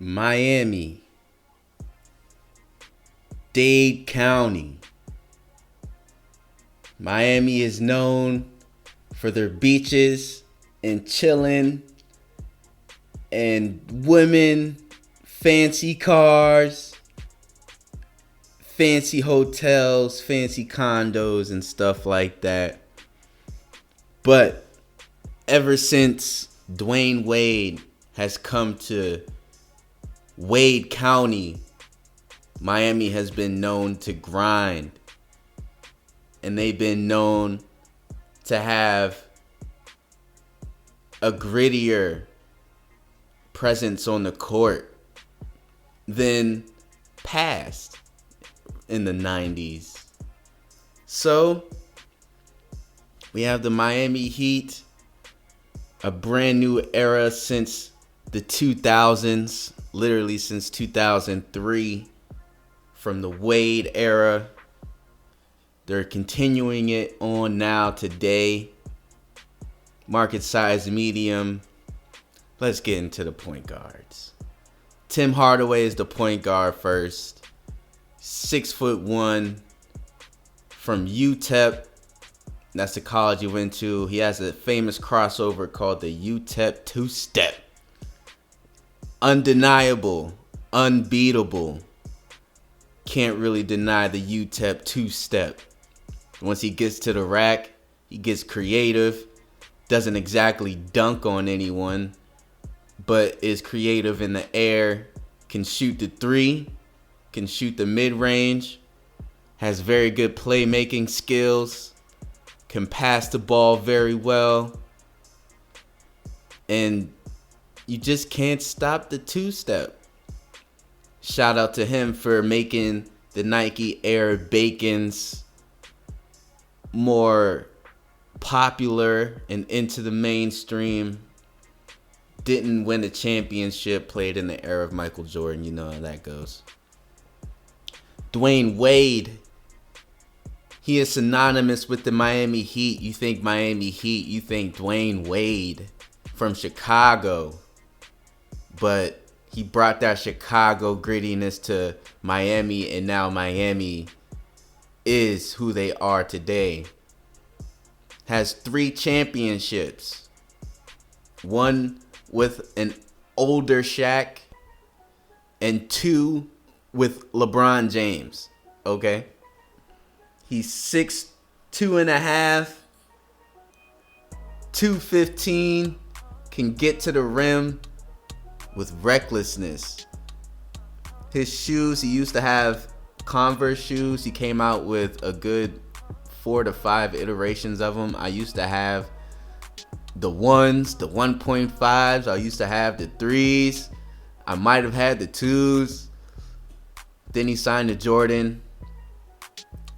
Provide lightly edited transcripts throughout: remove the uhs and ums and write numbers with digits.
Miami, Dade County. Miami is known for their beaches and chilling and women, fancy cars, fancy hotels, fancy condos and stuff like that. But ever since Dwayne Wade has come to Wade County, Miami has been known to grind. And they've been known to have a grittier presence on the court than past in the 90s. So, we have the Miami Heat, a brand new era since the 2000s, literally since 2003, from the Wade era. They're continuing it on now today. Market size medium. Let's get into the point guards. Tim Hardaway is the point guard first. 6'1" from UTEP. That's the college he went to. He has a famous crossover called the UTEP two-step. Undeniable. Unbeatable. Can't really deny the UTEP two-step. Once he gets to the rack, he gets creative. Doesn't exactly dunk on anyone, but is creative in the air. Can shoot the three. Can shoot the mid-range. Has very good playmaking skills. Can pass the ball very well. And you just can't stop the two-step. Shout out to him for making the Nike Air Bacons more popular and into the mainstream. Didn't win a championship, played in the era of Michael Jordan. You know how that goes. Dwayne Wade. He is synonymous with the Miami Heat. You think Miami Heat, you think Dwayne Wade from Chicago. But he brought that Chicago grittiness to Miami, and now Miami is who they are today. Has 3 championships. One with an older Shaq, and 2 with LeBron James. Okay? He's 6'2.5", 215, can get to the rim with recklessness. His shoes, he used to have Converse shoes. He came out with a good 4 to 5 iterations of them. I used to have the 1s, the 1.5s. I used to have the 3s. I might have had the 2s. Then he signed to Jordan.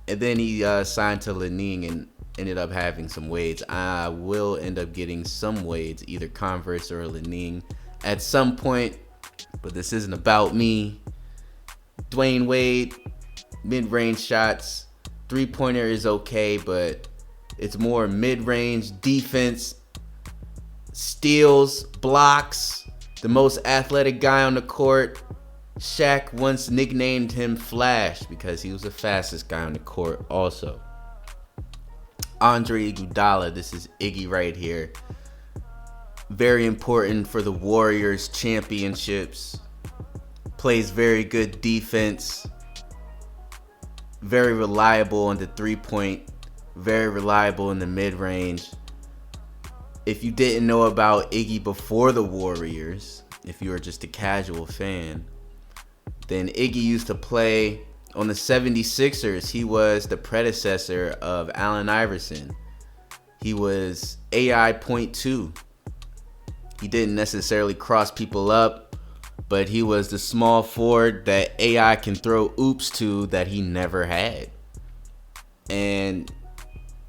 And then he signed to Li-Ning and ended up having some Wades. I will end up getting some Wades, either Converse or Li-Ning at some point. But this isn't about me. Dwayne Wade, mid-range shots. Three-pointer is okay, but it's more mid-range defense. Steals, blocks. The most athletic guy on the court. Shaq once nicknamed him Flash because he was the fastest guy on the court also. Andre Iguodala, this is Iggy right here. Very important for the Warriors championships. Plays very good defense. Very reliable on the 3-point. Very reliable in the mid-range. If you didn't know about Iggy before the Warriors, if you were just a casual fan, then Iggy used to play on the 76ers. He was the predecessor of Allen Iverson. He was AI .2. He didn't necessarily cross people up, but he was the small forward that AI can throw oops to that he never had. And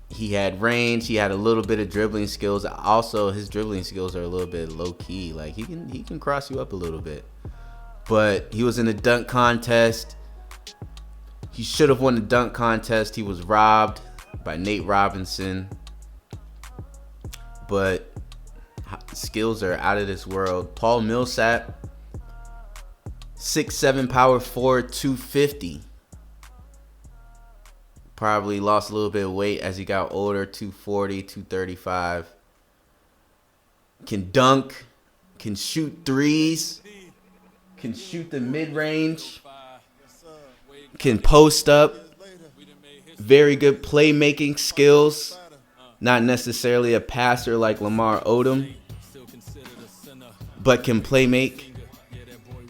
he had range. He had a little bit of dribbling skills. Also, his dribbling skills are a little bit low key. Like he can cross you up a little bit. But he was in a dunk contest. He should have won the dunk contest. He was robbed by Nate Robinson. But skills are out of this world. Paul Millsap, 6'7" power forward, 250. Probably lost a little bit of weight as he got older, 240, 235. Can dunk, can shoot threes, can shoot the mid-range, can post up. Very good playmaking skills. Not necessarily a passer like Lamar Odom, but can play make.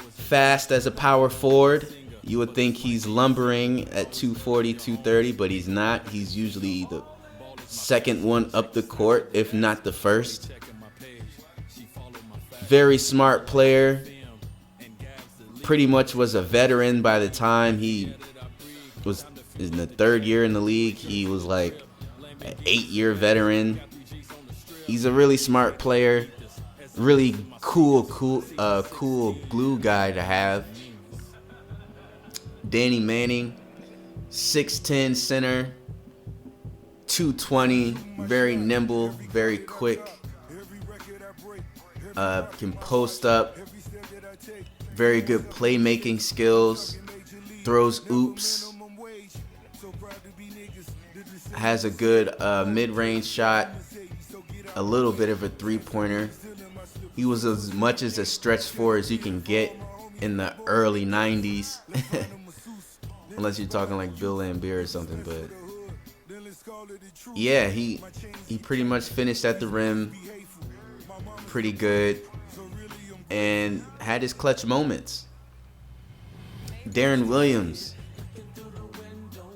Fast as a power forward. You would think he's lumbering at 240, 230, but he's not. He's usually the second one up the court, if not the first. Very smart player. Pretty much was a veteran by the time he was in the third year in the league. He was like an 8-year veteran. He's a really smart player. Really cool glue guy to have. Danny Manning, 6'10" center, 220, very nimble, very quick. Can post up. Very good playmaking skills. Throws oops. Has a good mid-range shot. A little bit of a three-pointer. He was as much as a stretch four as you can get in the early 90s. Unless you're talking like Bill Laimbeer or something. But yeah, he pretty much finished at the rim pretty good and had his clutch moments. Darren Williams,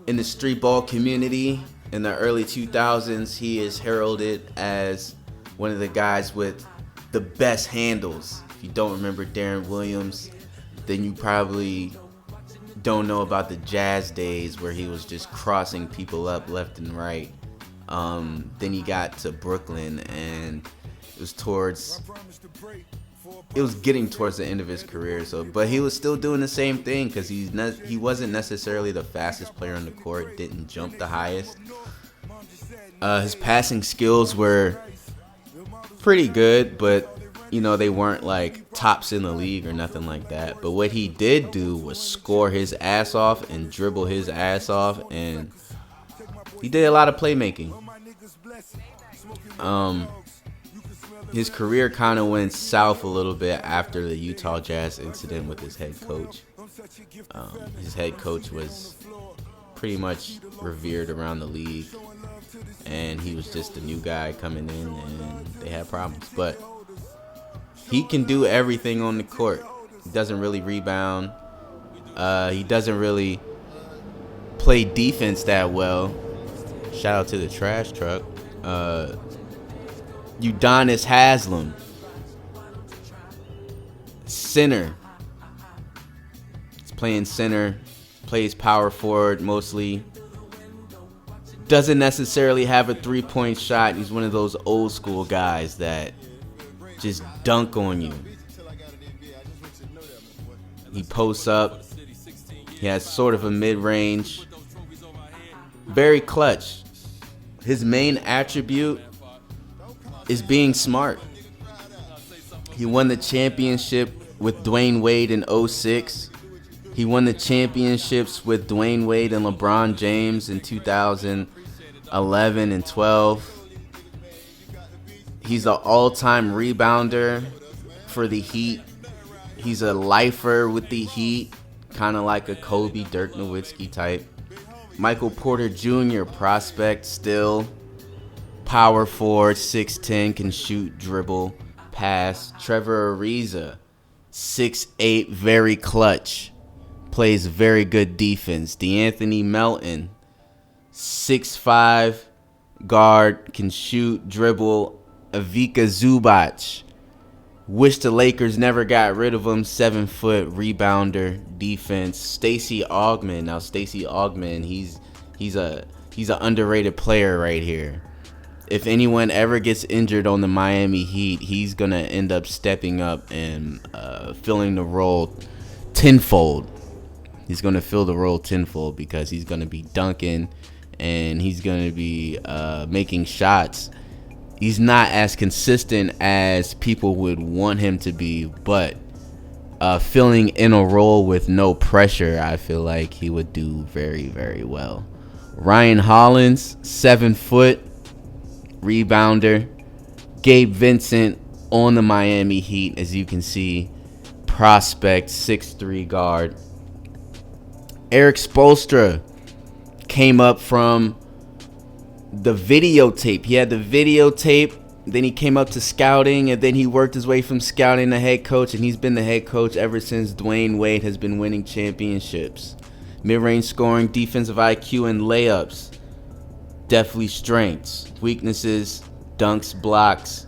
in the street ball community in the early 2000s, he is heralded as one of the guys with the best handles. If you don't remember Darren Williams, then you probably don't know about the Jazz days where he was just crossing people up left and right. Then he got to Brooklyn, and it was getting towards the end of his career. But he was still doing the same thing because he wasn't necessarily the fastest player on the court, didn't jump the highest. His passing skills were pretty good, but they weren't like tops in the league or nothing like that. But what he did do was score his ass off and dribble his ass off, and he did a lot of playmaking. His career kind of went south a little bit after the Utah Jazz incident with his head coach. His head coach was pretty much revered around the league, and he was just a new guy coming in, and they had problems. But he can do everything on the court. He doesn't really rebound. He doesn't really play defense that well. Shout out to the trash truck. Udonis Haslem, center. He's playing center, plays power forward mostly. Doesn't necessarily have a three-point shot. He's one of those old school guys that just dunk on you. He posts up. He has sort of a mid-range. Very clutch. His main attribute is being smart. He won the championship with Dwayne Wade in 2006. He won the championships with Dwayne Wade and LeBron James in 2011 and 12. He's an all-time rebounder for the Heat. He's a lifer with the Heat, kind of like a Kobe, Dirk Nowitzki type. Michael Porter Jr., prospect still. Power forward, 6'10", can shoot, dribble, pass. Trevor Ariza, 6'8", very clutch. Plays very good defense. DeAnthony Melton, 6'5", guard, can shoot, dribble. Ivica Zubac, wish the Lakers never got rid of him. 7-foot rebounder, defense. Stacey Augmon. Now Stacey Augmon, he's an underrated player right here. If anyone ever gets injured on the Miami Heat, he's going to end up stepping up and filling the role tenfold. He's going to fill the role tenfold because he's going to be dunking and he's going to be making shots. He's not as consistent as people would want him to be, but filling in a role with no pressure, I feel like he would do very, very well. Ryan Hollins, 7 foot rebounder. Gabe Vincent on the Miami Heat, as you can see, prospect, 6'3" guard. Eric Spoelstra came up from the videotape. He had the videotape, then he came up to scouting, and then he worked his way from scouting to head coach, and he's been the head coach ever since Dwayne Wade has been winning championships. Mid-range scoring, defensive IQ, and layups. Definitely strengths. Weaknesses, dunks, blocks.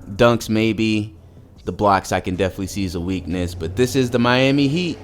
Dunks maybe. The blocks I can definitely see as a weakness. But this is the Miami Heat.